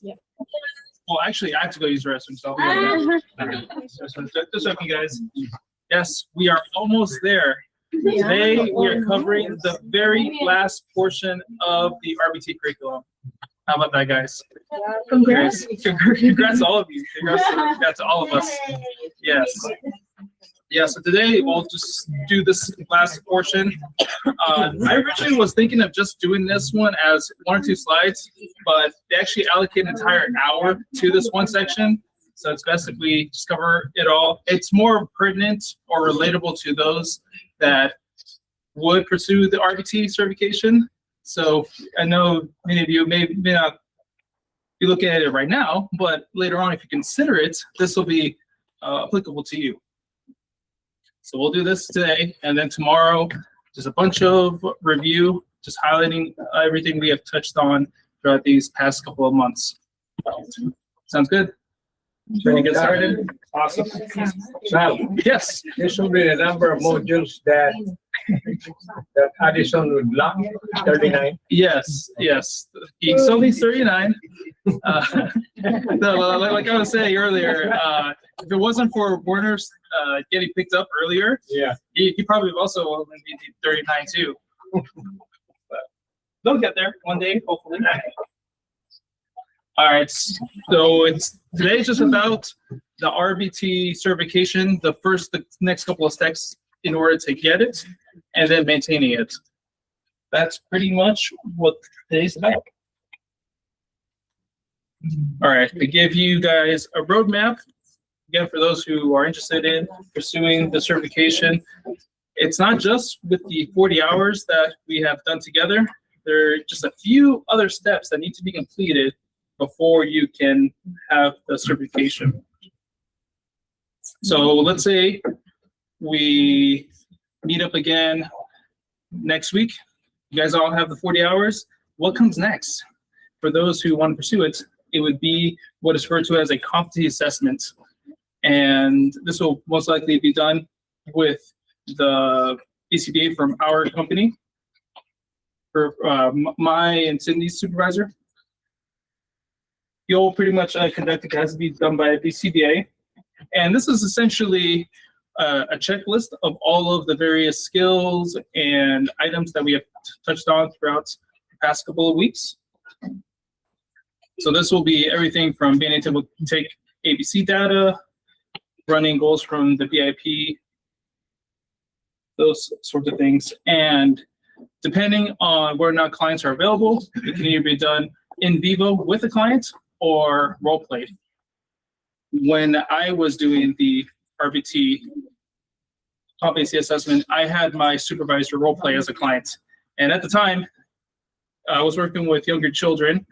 Well, actually, I have to go use the restroom, so I'll be right back. Just okay, guys. Yes, we are almost there. Today, we are covering the very last portion of the RBT curriculum. How about that, guys? Congrats. Congrats to all of you. Congrats to all of us. Yes. Yeah, so today we'll just do this last portion. I originally was thinking of just doing this one as 1 or 2 slides, but they actually allocate an entire hour to this one section. So it's best if we just cover it all. It's more pertinent or relatable to those that would pursue the RBT certification. So I know many of you may not be looking at it right now, but later on, if you consider it, this will be applicable to you. So we'll do this today, and then tomorrow, just a bunch of review, just highlighting everything we have touched on throughout these past couple of months. Sounds good? Ready to get started? Awesome. Now, Yes. this will be the number of modules that Addison would block, 39. Yes. He still needs 39. No, like I was saying earlier, if it wasn't for Warner's getting picked up earlier, Yeah. he probably also only need 39 too. But they'll get there one day, hopefully. All right, so today's just about the RBT certification, the next couple of steps in order to get it, and then maintaining it. That's pretty much what today's about. All right, to give you guys a roadmap, again, for those who are interested in pursuing the certification, it's not just with the 40 hours that we have done together. There are just a few other steps that need to be completed before you can have the certification. So let's say we meet up again next week. You guys all have the 40 hours. What comes next? For those who want to pursue it, it would be what is referred to as a competency assessment. And this will most likely be done with the BCBA from our company, for my and Cindy's supervisor. You'll pretty much conduct it, has to be done by a BCBA. And this is essentially a checklist of all of the various skills and items that we have touched on throughout the past couple of weeks. So this will be everything from being able to take ABC data, running goals from the BIP, those sorts of things. And depending on whether or not clients are available, it can either be done in vivo with a client or role played. When I was doing the RBT competency assessment, I had my supervisor role play as a client. And at the time, I was working with younger children,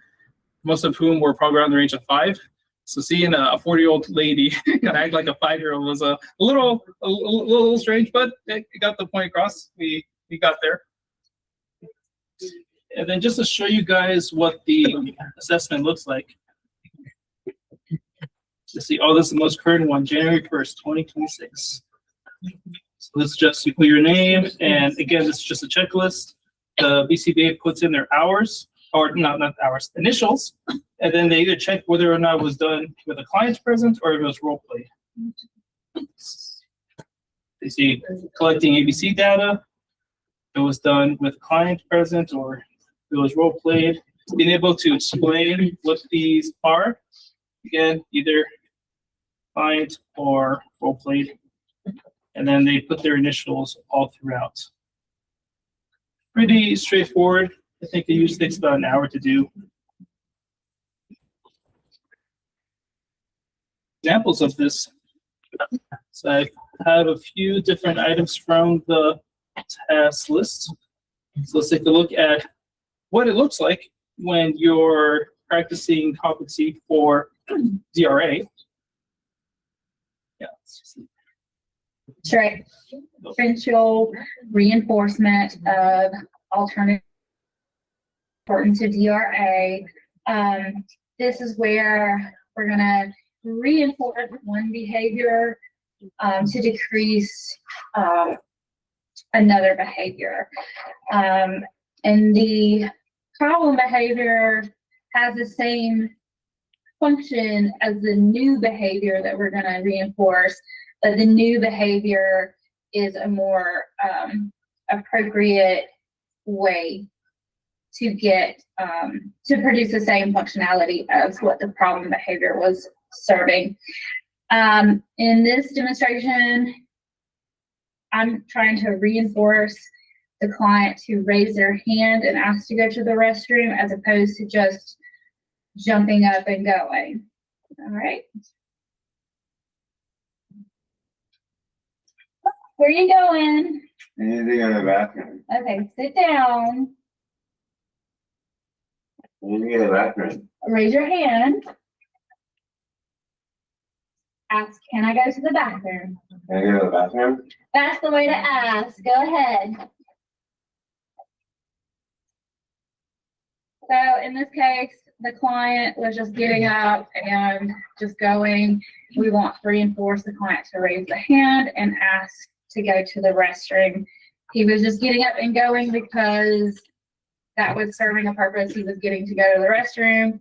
most of whom were probably around the range of 5. So seeing a 40-year-old lady act like a 5-year-old was a little strange, but it got the point across. We got there. And then just to show you guys what the assessment looks like. You see, oh, this is the most current one, January 1st, 2026. So let's just put your name, and again, this is just a checklist. The BCBA puts in their hours, or not hours, initials, and then they either check whether or not it was done with a client present or if it was role played. They see collecting ABC data, if it was done with client present or if it was role played. Being able to explain what these are, again, either client or role played, and then they put their initials all throughout. Pretty straightforward. I think it usually takes about an hour to do. Examples of this. So I have a few different items from the task list. So let's take a look at what it looks like when you're practicing competency for DRA. Yeah. Sure. Differential reinforcement of alternative importance of DRA. This is where we're going to reinforce one behavior to decrease another behavior. And the problem behavior has the same function as the new behavior that we're going to reinforce, but the new behavior is a more appropriate way to get to produce the same functionality as what the problem behavior was serving. In this demonstration, I'm trying to reinforce the client to raise their hand and ask to go to the restroom as opposed to just jumping up and going. All right. Where are you going? I need to go to the bathroom. Okay, sit down. I need to go to the bathroom. Raise your hand. Ask, can I go to the bathroom? Can I go to the bathroom? That's the way to ask. Go ahead. So in this case, the client was just getting up and just going. We want to reinforce the client to raise the hand and ask to go to the restroom. He was just getting up and going because that was serving a purpose. He was getting to go to the restroom,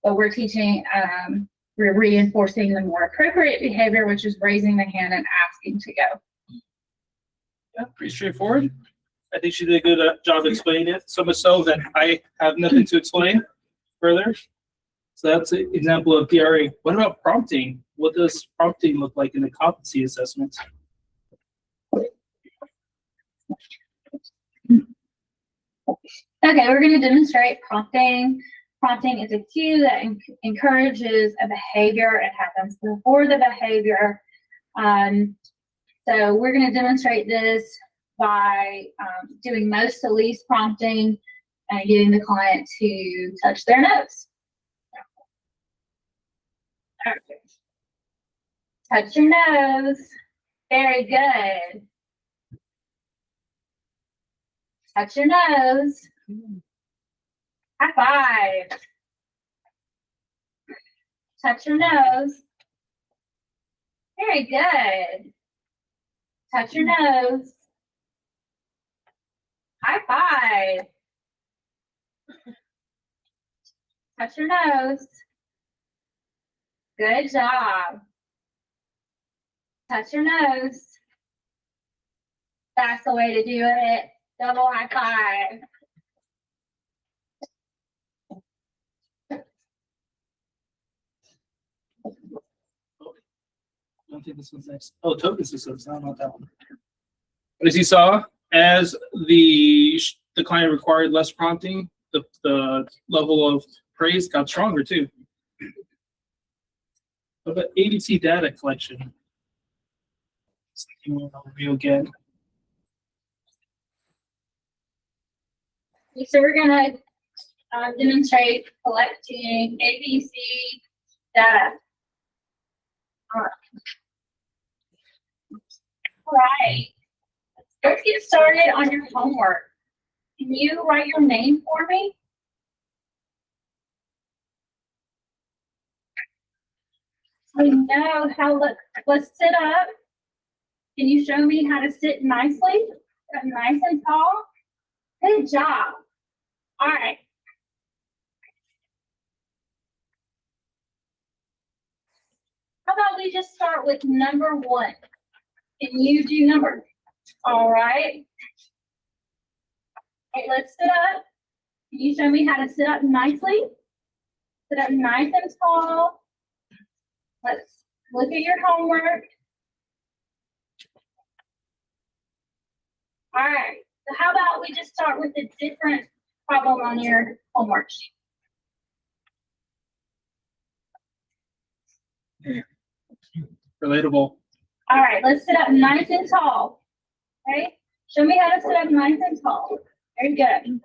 but we're teaching, we're reinforcing the more appropriate behavior, which is raising the hand and asking to go. Yeah, pretty straightforward. I think she did a good job explaining it, so much so that I have nothing to explain further. So that's an example of DRA. What about prompting? What does prompting look like in the competency assessment? Okay, we're going to demonstrate prompting. Prompting is a cue that encourages a behavior. It happens before the behavior. So we're going to demonstrate this by doing most to least prompting and getting the client to touch their nose. Okay. Touch your nose. Very good. Touch your nose. High five. Touch your nose. Very good. Touch your nose. High five. Touch your nose. Good job. Touch your nose. That's the way to do it. Double high five. I don't think this one's next. Oh, token systems. No, not that one. But as you saw, as the client required less prompting, the level of praise got stronger too. What about ABC data collection? Overview again. So we're going to demonstrate collecting ABC data. All right. Let's get started on your homework. Can you write your name for me? We know how, let's sit up. Can you show me how to sit nicely? Nice and tall? Good job. All right. How about we just start with number 1? Can you do number? All right. Okay, let's sit up. Can you show me how to sit up nicely? Sit up nice and tall. Let's look at your homework. All right. So how about we just start with a different problem on your homework sheet? Relatable. All right, let's sit up nice and tall. Okay, show me how to sit up nice and tall. Very good.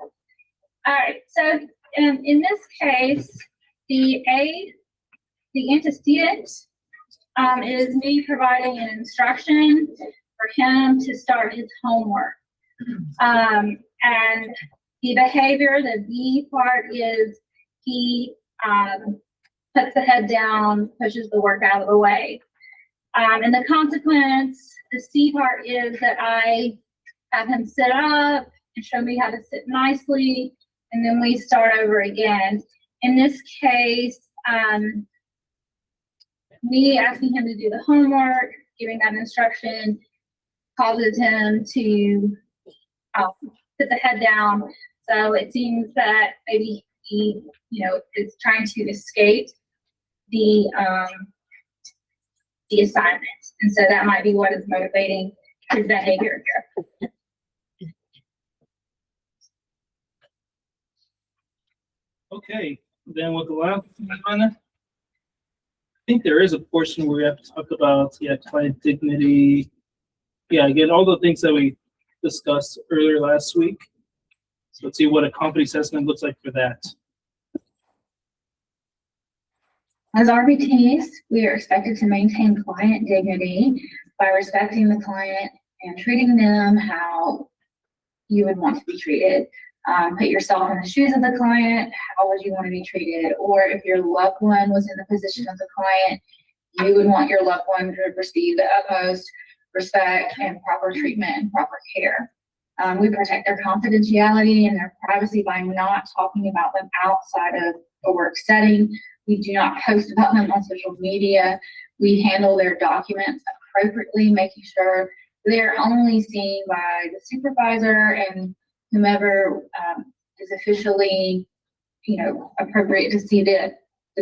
All right, so in this case, the antecedent is me providing an instruction for him to start his homework. And the behavior, the B part, is he puts the head down, pushes the work out of the way. And the consequence, the C part, is that I have him sit up and show me how to sit nicely, and then we start over again. In this case, Me asking him to do the homework, giving that instruction, causes him to put the head down. So it seems that maybe he, is trying to escape the assignment. And so that might be what is motivating his behavior here. Okay, then with the last one, I think there is a portion where we have to talk about, client dignity. Yeah, again, all the things that we discussed earlier last week. So let's see what a company assessment looks like for that. As RBTs, we are expected to maintain client dignity by respecting the client and treating them how you would want to be treated. Put yourself in the shoes of the client. How would you want to be treated? Or if your loved one was in the position of the client, you would want your loved one to receive the utmost respect and proper treatment and proper care. We protect their confidentiality and their privacy by not talking about them outside of a work setting. We do not post about them on social media. We handle their documents appropriately, making sure they're only seen by the supervisor and whomever is officially, appropriate to see the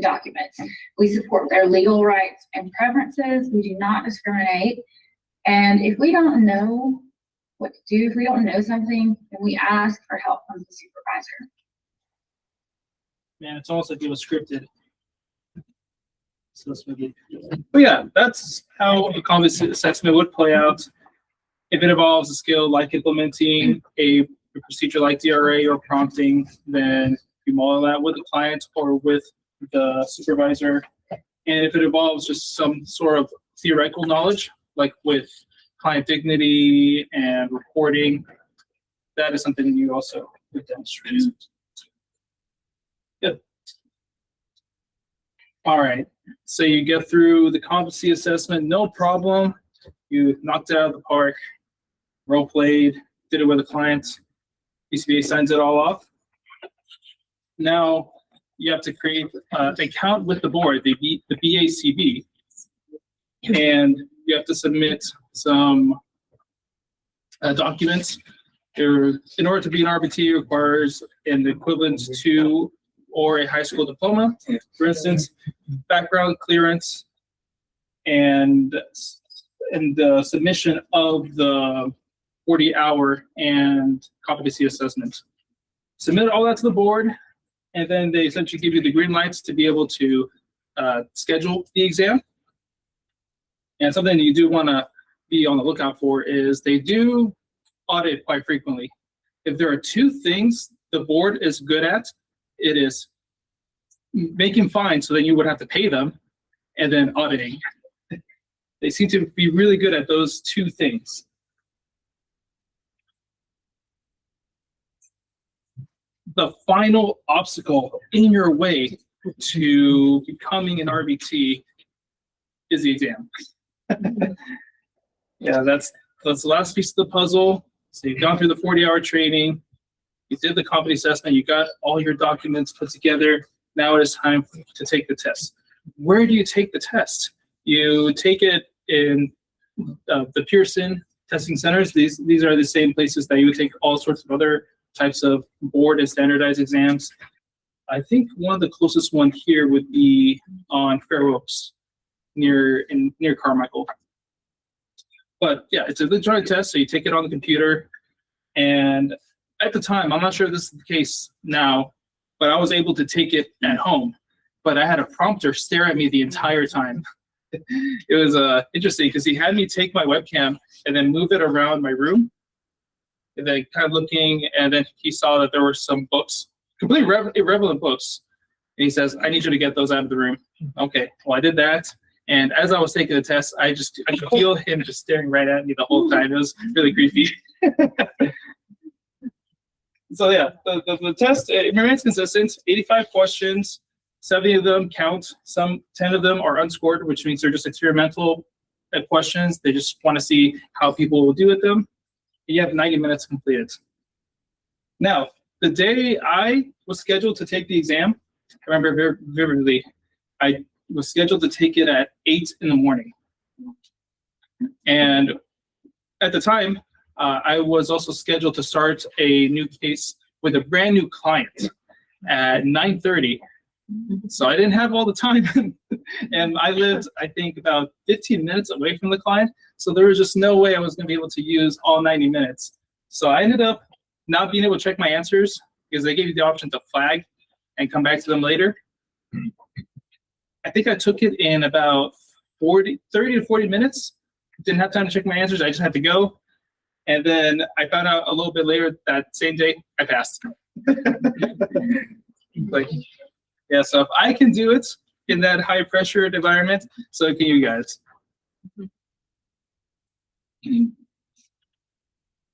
documents. We support their legal rights and preferences. We do not discriminate. And if we don't know what to do, if we don't know something, then we ask for help from the supervisor. Man, it's almost like it was scripted. So but yeah, that's how a competency assessment would play out. If it involves a skill like implementing a procedure like DRA or prompting, then you model that with the client or with the supervisor. And if it involves just some sort of theoretical knowledge, like with client dignity and reporting, that is something you also would demonstrate. Good. All right, so you get through the competency assessment, no problem. You knocked it out of the park, role played, did it with a client. PCBA signs it all off. Now you have to create an account with the board, the BACB, and you have to submit some documents. In order to be an RBT, requires an equivalent to or a high school diploma, for instance, background clearance, and the submission of the 40-hour and competency assessment. Submit all that to the board, and then they essentially give you the green lights to be able to schedule the exam. And something you do want to be on the lookout for is they do audit quite frequently. If there are two things the board is good at, it is making fines so that you would have to pay them, and then auditing. They seem to be really good at those two things. The final obstacle in your way to becoming an RBT is the exam. Yeah, that's the last piece of the puzzle. So you've gone through the 40-hour training, you did the competency assessment, you got all your documents put together. Now it is time to take the test. Where do you take the test? You take it in the Pearson testing centers. These are the same places that you would take all sorts of other types of board and standardized exams. I think one of the closest one here would be on Fair Oaks, near Carmichael. But yeah, it's a electronic test, so you take it on the computer. And at the time, I'm not sure if this is the case now, but I was able to take it at home. But I had a prompter stare at me the entire time. It was interesting because he had me take my webcam and then move it around my room. And then kind of looking, and then he saw that there were some books, completely irrelevant books. And he says, I need you to get those out of the room. Okay, well, I did that. And as I was taking the test, I could feel him just staring right at me the whole time. It was really creepy. So yeah, the test, it remains consistent. 85 questions, 70 of them count. 10 of them are unscored, which means they're just experimental questions. They just want to see how people will do with them. You have 90 minutes to complete it. Now, the day I was scheduled to take the exam, I remember very vividly, I was scheduled to take it at 8 in the morning. And at the time, I was also scheduled to start a new case with a brand new client at 9:30. So I didn't have all the time. And I lived, I think, about 15 minutes away from the client. So there was just no way I was going to be able to use all 90 minutes. So I ended up not being able to check my answers because they gave you the option to flag and come back to them later. I think I took it in about 30 to 40 minutes. Didn't have time to check my answers. I just had to go. And then I found out a little bit later that same day I passed. Like, yeah, so if I can do it in that high pressure environment, so can you guys.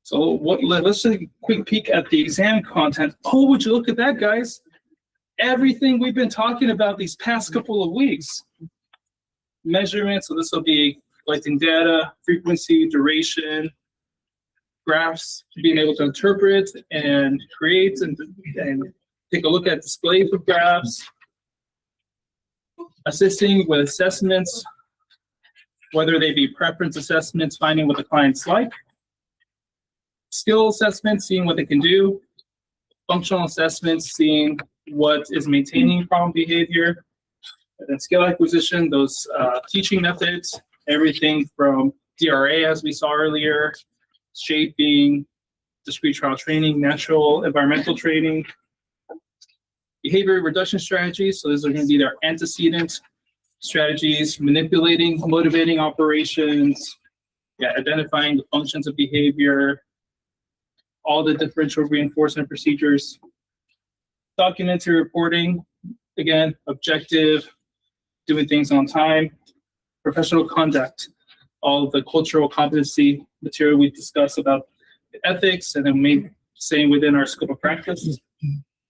So let's take a quick peek at the exam content. Oh, would you look at that, guys? Everything we've been talking about these past couple of weeks. Measurements, so this will be collecting data, frequency, duration, graphs, being able to interpret and create and take a look at displays of graphs, assisting with assessments, whether they be preference assessments, finding what the clients like, skill assessments, seeing what they can do, functional assessments, seeing what is maintaining problem behavior, and then skill acquisition, those teaching methods, everything from DRA, as we saw earlier, shaping, discrete trial training, natural environmental training, behavior reduction strategies. So those are going to be their antecedent strategies, manipulating, motivating operations, identifying the functions of behavior, all the differential reinforcement procedures, documentary reporting, again, objective, doing things on time, professional conduct, all of the cultural competency material we discussed about ethics, and then maybe saying within our scope of practice.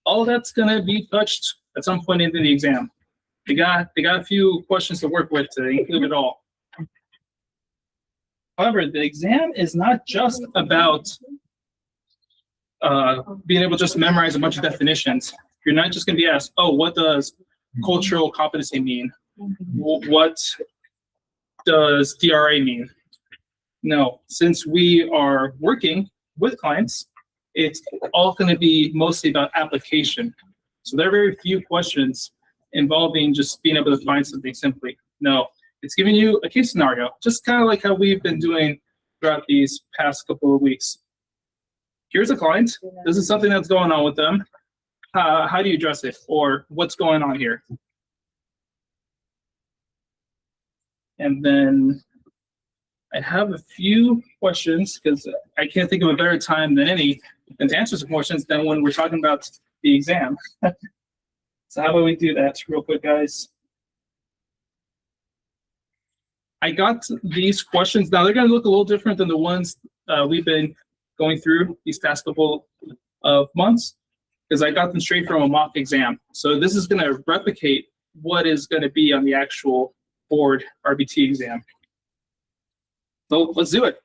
All that's going to be touched at some point in the exam. They got a few questions to work with to include it all. However, the exam is not just about being able to just memorize a bunch of definitions. You're not just going to be asked, oh, what does cultural competency mean? What does DRA mean? No, since we are working with clients, it's all going to be mostly about application. So there are very few questions involving just being able to find something simply. No, it's giving you a case scenario, just kind of like how we've been doing throughout these past couple of weeks. Here's a client. This is something that's going on with them. How do you address it? Or what's going on here? And then I have a few questions because I can't think of a better time than any and to answer some questions than when we're talking about the exam. So how about we do that real quick, guys? I got these questions. Now they're going to look a little different than the ones we've been going through these past couple of months because I got them straight from a mock exam. So this is going to replicate what is going to be on the actual board RBT exam. So let's do it.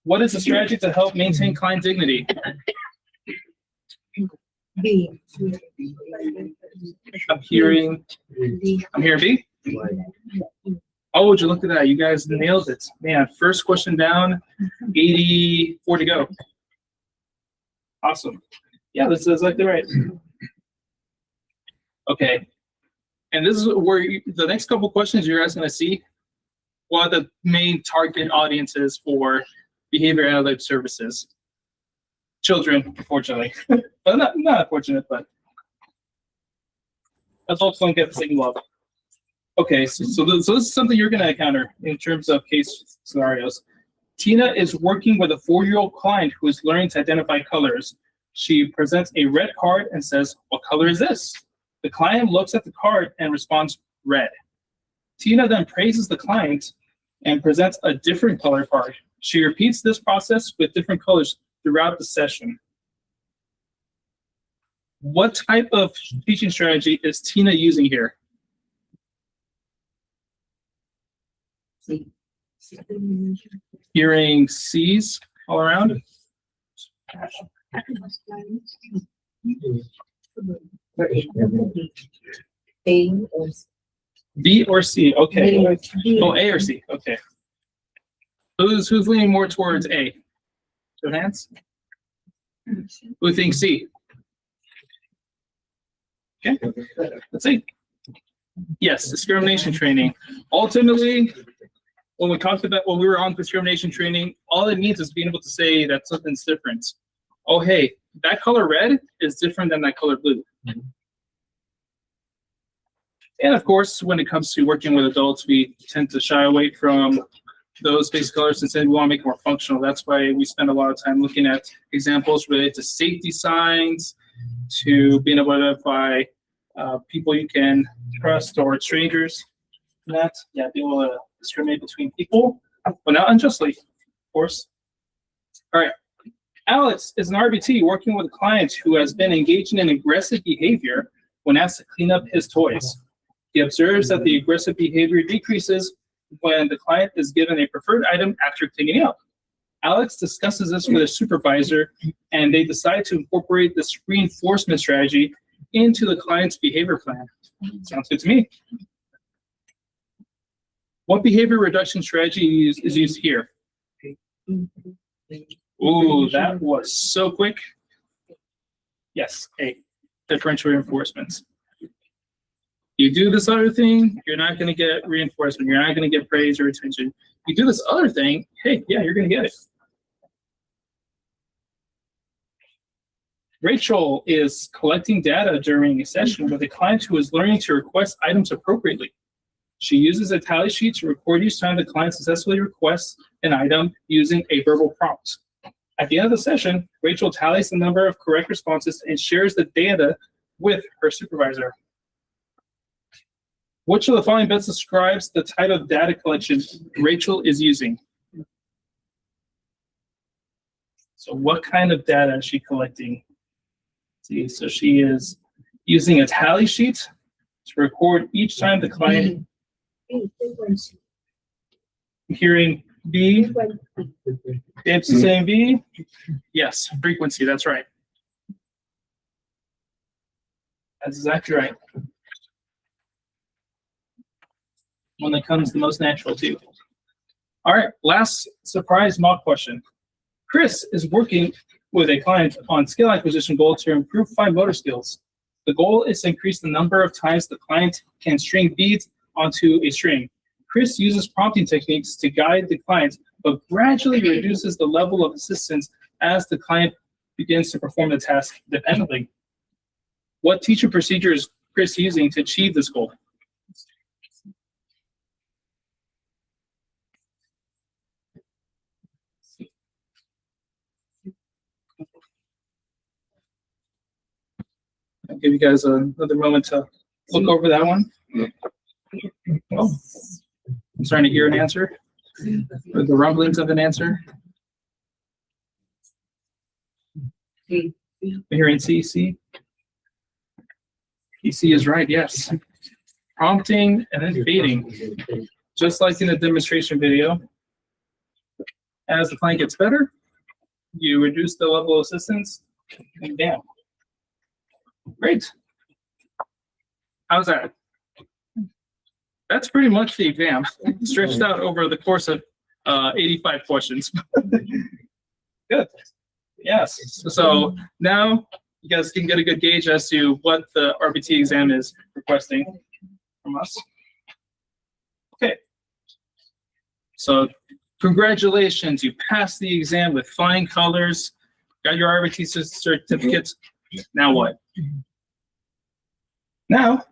What is the strategy to help maintain client dignity? B. I'm hearing B. Oh, would you look at that? You guys nailed it. Man, first question down, 84 to go. Awesome. Yeah, this is exactly right. Okay. And this is where the next couple questions you're guys going to see what are the main target audiences for behavior analytic services. Children, unfortunately. But not unfortunate, but adults don't get the same love. Okay, so this is something you're going to encounter in terms of case scenarios. Tina is working with a 4-year-old client who is learning to identify colors. She presents a red card and says, "What color is this?" The client looks at the card and responds, "Red." Tina then praises the client and presents a different color card. She repeats this process with different colors throughout the session. What type of teaching strategy is Tina using here? Hearing C's all around? A or B or C? Okay. B. Oh, A or C. Okay. Who's leaning more towards A? Show hands. Who thinks C? Okay. Let's see. Yes, discrimination training. Ultimately, when we were on discrimination training, all it means is being able to say that something's different. Oh, hey, that color red is different than that color blue. And of course, when it comes to working with adults, we tend to shy away from those basic colors and say we want to make it more functional. That's why we spend a lot of time looking at examples related to safety signs, to being able to identify people you can trust or strangers. That, yeah, be able to discriminate between people, but not unjustly, of course. All right. Alex is an RBT working with a client who has been engaging in aggressive behavior when asked to clean up his toys. He observes that the aggressive behavior decreases when the client is given a preferred item after cleaning up. Alex discusses this with his supervisor, and they decide to incorporate this reinforcement strategy into the client's behavior plan. Sounds good to me. What behavior reduction strategy is used here? Ooh, that was so quick. Yes, A, differential reinforcements. You do this other thing, you're not going to get reinforcement. You're not going to get praise or attention. You do this other thing, hey, yeah, you're going to get it. Rachel is collecting data during a session with a client who is learning to request items appropriately. She uses a tally sheet to record each time the client successfully requests an item using a verbal prompt. At the end of the session, Rachel tallies the number of correct responses and shares the data with her supervisor. Which of the following best describes the type of data collection Rachel is using? So what kind of data is she collecting? See, so she is using a tally sheet to record each time the client hearing B. It's saying B. Yes, frequency, that's right. That's exactly right. One that comes the most natural too. All right, last surprise mock question. Chris is working with a client on skill acquisition goal to improve fine motor skills. The goal is to increase the number of times the client can string beads onto a string. Chris uses prompting techniques to guide the client, but gradually reduces the level of assistance as the client begins to perform the task independently. What teaching procedure is Chris using to achieve this goal? I'll give you guys another moment to look over that one. Oh, I'm starting to hear an answer, or the rumblings of an answer. I'm hearing C. C is right, yes. Prompting and then feeding. Just like in the demonstration video, as the client gets better, you reduce the level of assistance and down. Great. How's that? That's pretty much the exam, stretched out over the course of 85 questions. Good. Yes. So now you guys can get a good gauge as to what the RBT exam is requesting from us. Okay. So congratulations, you passed the exam with flying colors, got your RBT certificates. Now what? Now,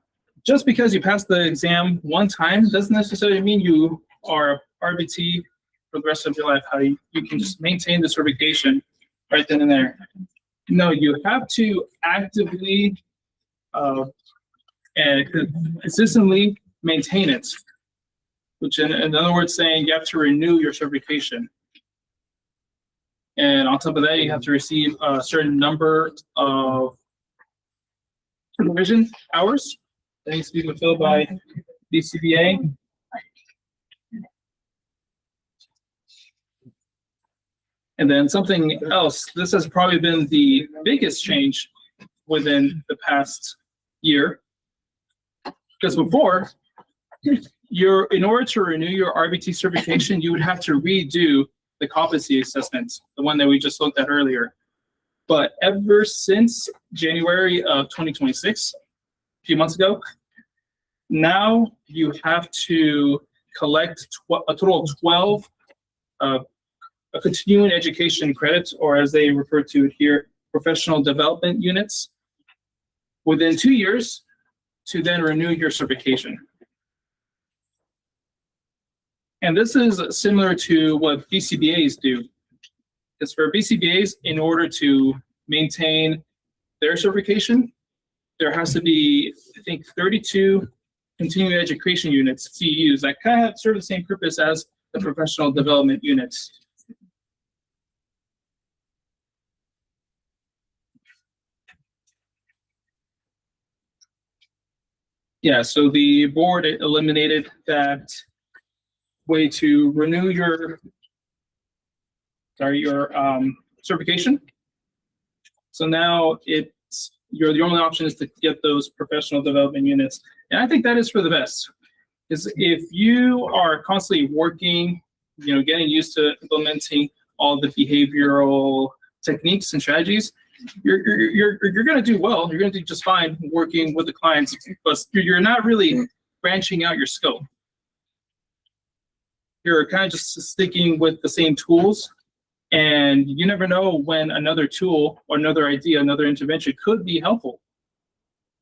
just because you passed the exam one time doesn't necessarily mean you are RBT for the rest of your life. How you can just maintain the certification right then and there. No, you have to actively and consistently maintain it, which in other words saying you have to renew your certification. And on top of that, you have to receive a certain number of supervision hours that needs to be fulfilled by DCBA. And then something else, this has probably been the biggest change within the past year, Because before, in order to renew your RBT certification, you would have to redo the competency assessment, the one that we just looked at earlier. But ever since January of 2026, a few months ago, now you have to collect a total of 12 a continuing education credits, or as they refer to it here, professional development units, within 2 years to then renew your certification. And this is similar to what BCBAs do. Because for BCBAs, in order to maintain their certification, there has to be, I think, 32 continuing education units, CEUs, that kind of serve the same purpose as the professional development units. Yeah, so the board eliminated that way to renew your certification. So now the only option is to get those professional development units. And I think that is for the best. Because if you are constantly working, getting used to implementing all the behavioral techniques and strategies, you're going to do well. You're going to do just fine working with the clients, but you're not really branching out your scope. You're kind of just sticking with the same tools, and you never know when another tool or another idea, another intervention could be helpful.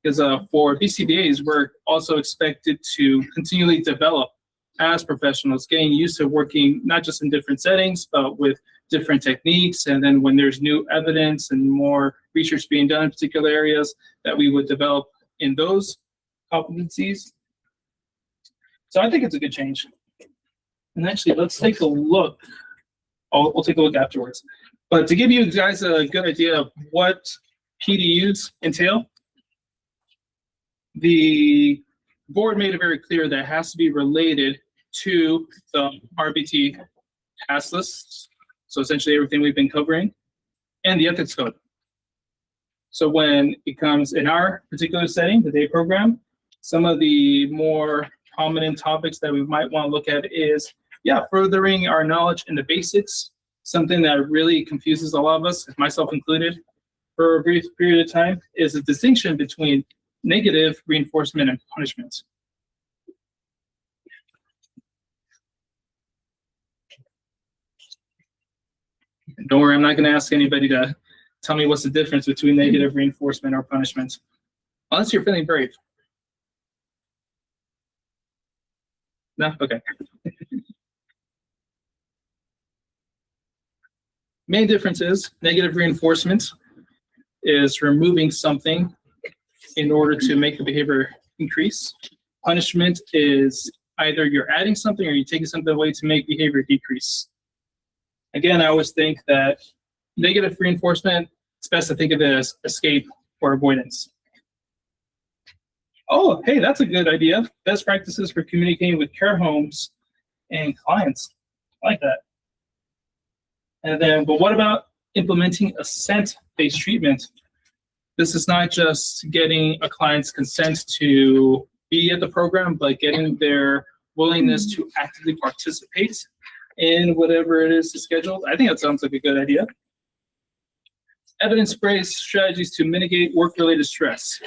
Because for BCBAs, we're also expected to continually develop as professionals, getting used to working not just in different settings, but with different techniques. And then when there's new evidence and more research being done in particular areas, that we would develop in those competencies. So I think it's a good change. And actually, let's take a look. We'll take a look afterwards. But to give you guys a good idea of what PDUs entail, the board made it very clear that it has to be related to the RBT task lists. So essentially everything we've been covering, and the ethics code. So when it comes in our particular setting, the day program, some of the more prominent topics that we might want to look at is, furthering our knowledge in the basics, something that really confuses a lot of us, myself included, for a brief period of time, is a distinction between negative reinforcement and punishment. Don't worry, I'm not going to ask anybody to tell me what's the difference between negative reinforcement or punishment, unless you're feeling brave. No? Okay. Main difference is negative reinforcement is removing something in order to make the behavior increase. Punishment is either you're adding something or you're taking something away to make behavior decrease. Again, I always think that negative reinforcement, it's best to think of it as escape or avoidance. Oh, hey, that's a good idea. Best practices for communicating with care homes and clients. I like that. And then, but what about implementing assent-based treatment? This is not just getting a client's consent to be at the program, but getting their willingness to actively participate in whatever it is scheduled. I think that sounds like a good idea. Evidence-based strategies to mitigate work-related stress.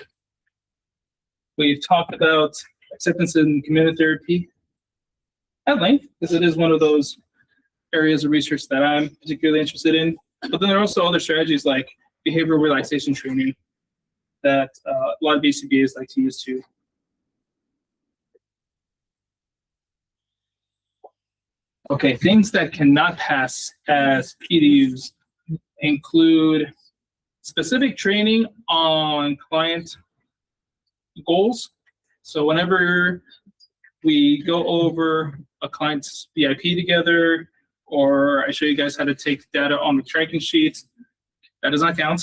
We've talked about acceptance and commitment therapy at length, because it is one of those areas of research that I'm particularly interested in. But then there are also other strategies like behavioral relaxation training that a lot of BCBAs like to use too. Okay, things that cannot pass as PDUs include specific training on client goals. So whenever we go over a client's VIP together, or I show you guys how to take data on the tracking sheets, that does not count.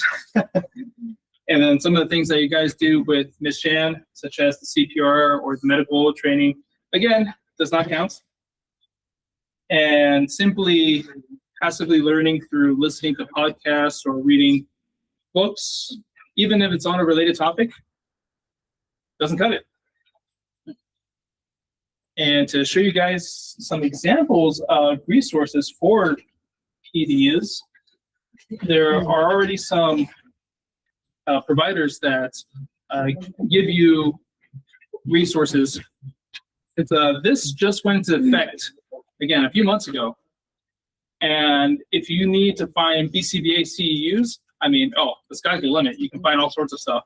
And then some of the things that you guys do with Ms. Jan, such as the CPR or the medical training, again, does not count. And simply passively learning through listening to podcasts or reading books, even if it's on a related topic, doesn't cut it. And to show you guys some examples of resources for PDs, there are already some providers that give you resources. This just went into effect, again, a few months ago. And if you need to find BCBA CEUs, I mean, the sky's the limit. You can find all sorts of stuff.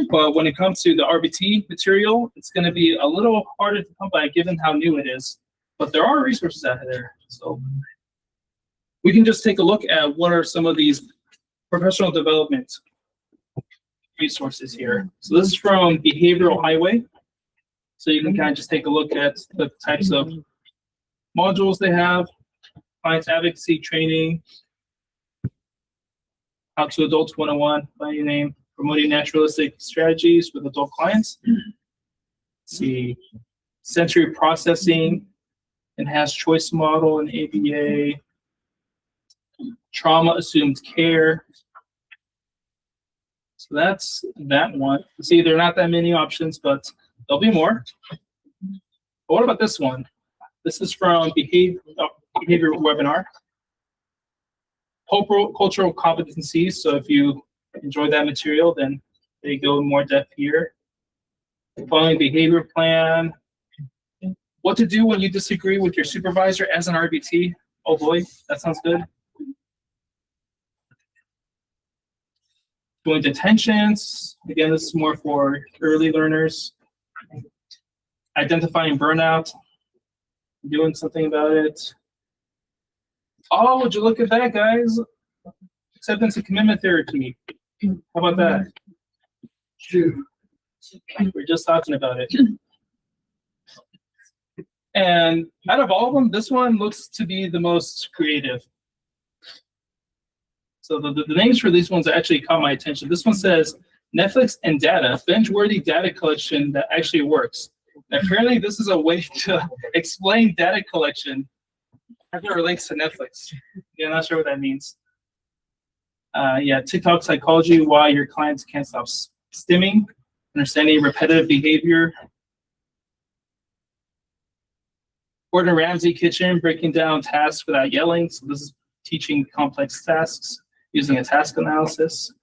But when it comes to the RBT material, it's going to be a little harder to come by given how new it is. But there are resources out there. So we can just take a look at what are some of these professional development resources here. So this is from Behavioral Highway. So you can kind of just take a look at the types of modules they have, client advocacy training, How to Adults 101 by your name, promoting naturalistic strategies with adult clients. Let's see, sensory processing, enhanced choice model in ABA, trauma assumed care. So that's that one. See, there are not that many options, but there'll be more. But what about this one? This is from Behavior Webinar. Cultural competencies. So if you enjoy that material, then they go in more depth here. Following behavior plan. What to do when you disagree with your supervisor as an RBT. Oh boy, that sounds good. Doing detentions. Again, this is more for early learners. Identifying burnout. Doing something about it. Oh, would you look at that, guys? Acceptance and commitment therapy. How about that? We're just talking about it. And out of all of them, this one looks to be the most creative. So the names for these ones actually caught my attention. This one says Netflix and data, binge-worthy data collection that actually works. And apparently this is a way to explain data collection as it relates to Netflix. Yeah, I'm not sure what that means. Yeah, TikTok psychology, why your clients can't stop stimming, understanding repetitive behavior. Gordon Ramsay kitchen, breaking down tasks without yelling. So this is teaching complex tasks using a task analysis.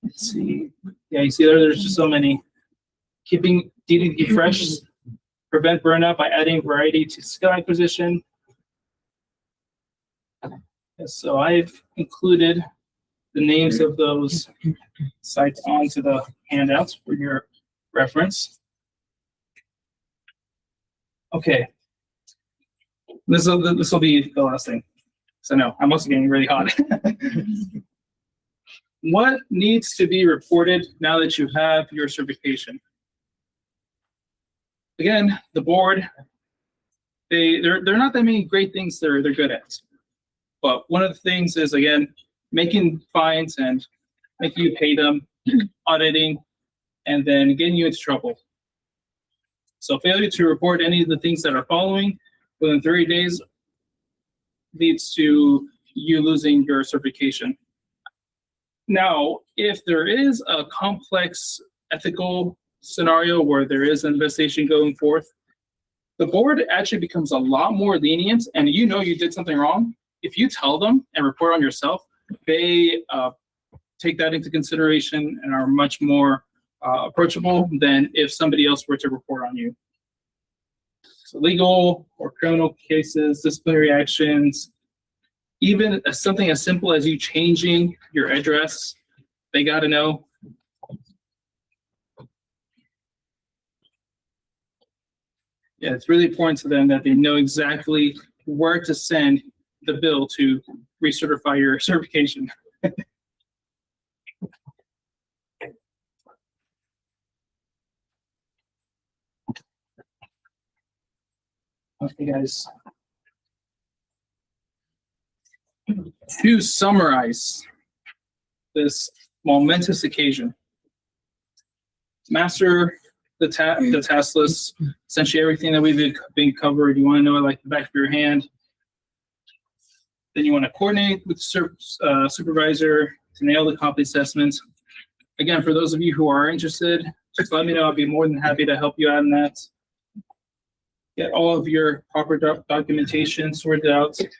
Let's see. Yeah, you see there's just so many. Keeping DDD fresh, prevent burnout by adding variety to skill acquisition. Yes, so I've included the names of those sites onto the handouts for your reference. Okay, this will be the last thing. So no, I'm also getting really hot. What needs to be reported now that you have your certification? Again, the board, there are not that many great things they're good at. But one of the things is, again, making fines and making you pay them, auditing, and then getting you into trouble. So failure to report any of the things that are following within 30 days leads to you losing your certification. Now, if there is a complex ethical scenario where there is an investigation going forth, the board actually becomes a lot more lenient, and you know you did something wrong. If you tell them and report on yourself, they take that into consideration and are much more approachable than if somebody else were to report on you. So legal or criminal cases, disciplinary actions, even something as simple as you changing your address, they got to know. Yeah, it's really important to them that they know exactly where to send the bill to recertify your certification. Okay, guys. To summarize this momentous occasion, master the task list, essentially everything that we've been covered. You want to know it like the back of your hand. Then you want to coordinate with the supervisor to nail the competency assessment. Again, for those of you who are interested, just let me know. I'd be more than happy to help you out in that. Get all of your proper documentation sorted out. Make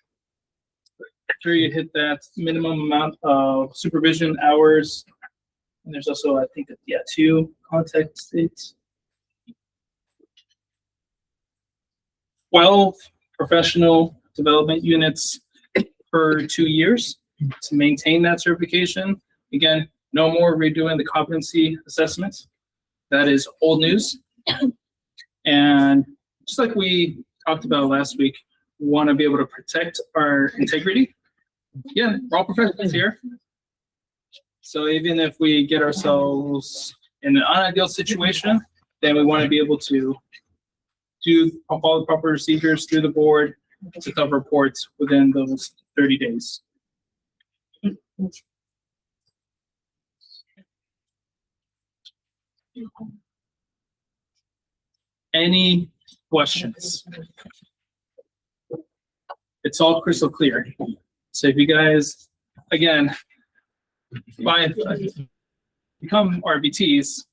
sure you hit that minimum amount of supervision hours. And there's also, I think, 2 contact states. 12 professional development units per 2 years to maintain that certification. Again, no more redoing the competency assessments. That is old news. And just like we talked about last week, we want to be able to protect our integrity. Again, we're all professionals here. So even if we get ourselves in an unideal situation, then we want to be able to follow the proper procedures through the board to cover reports within those 30 days. Any questions? It's all crystal clear. So if you guys, again, become RBTs,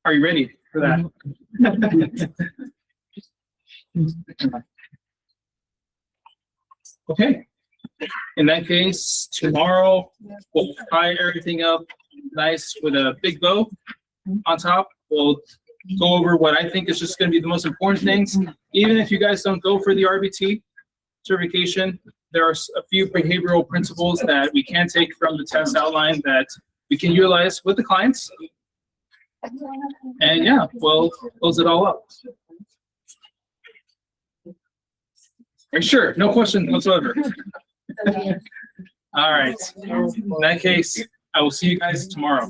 are you ready for that? Okay. In that case, tomorrow we'll tie everything up nice with a big bow on top. We'll go over what I think is just going to be the most important things. Even if you guys don't go for the RBT certification, there are a few behavioral principles that we can take from the test outline that we can utilize with the clients. And yeah, we'll close it all up. Are you sure? No question whatsoever. All right. In that case, I will see you guys tomorrow.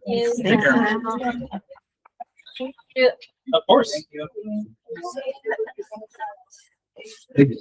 Take care. Of course. Thank you.